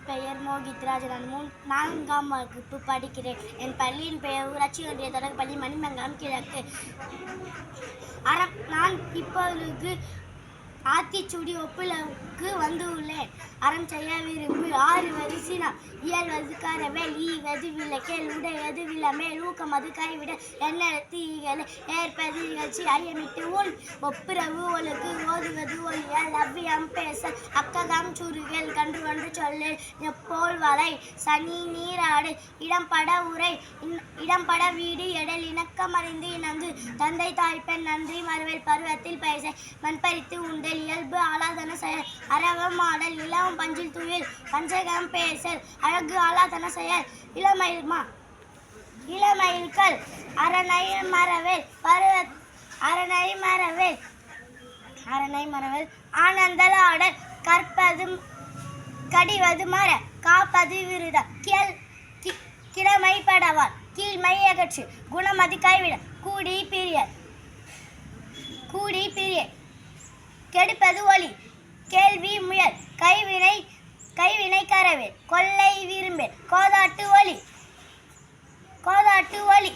பெயர் மோகித்ராஜ். நான் 4ஆம் வகுப்பு படிக்கிறேன். என் பள்ளியின் பெயர் ஊராட்சி ஒன்றிய தொடக்கப்பள்ளி மணிமங்கலம் கிழக்கு. நான் இப்பொழுது ஆத்திச்சூடி ஒப்புலவுக்கு வந்துள்ளேன். அறம் செய்ய விரும்பு. ஆறுவது சினம், இயல்வது கரவேல், ஈவது விளக்கேல், உடையது விளமேல், ஊக்கமது கைவிட, எண்ணெழுத்து ஈகலை, ஏற்பது இகழ்ச்சி, ஐயமிட்டு உன் ஒப்புரவு ஒழுக்கு, ஓதுவது ஒளியல், அவ்வியம் பேசல், அக்கதாம் சுருகேல், கன்று ஒன்று சொல்லல், எப்போல் வலை, சனி நீராடு, இடம்பட உரை, இடம்பட வீடு, எடல், இணக்கம் அறிந்து இணங்கு, தந்தை தாய்ப்பெண் நன்றி மறுவேல், பருவத்தில் பேச, மண்பறித்து உண்டல், இயல்பு ஆலாதன செயல், அரவம் ஆடல், இளம் பஞ்சில் துயில், பஞ்சகம் பேசல், அழகு ஆலாதன செயல், இளமயில்கள், அரணை மறவேல், ஆனந்தல் ஆடல், கற்பது கடிவது மர, காப்பது விருத, கிழமை படவால், கீழ்மை அகற்று, குணமதி கைவிட, கூடி பிரிய, கெடுப்பது ஒளி, கேள்வி முயல், கைவினை கரவேல், கொள்ளை விரும்பேல், கோதாட்டு ஒளி.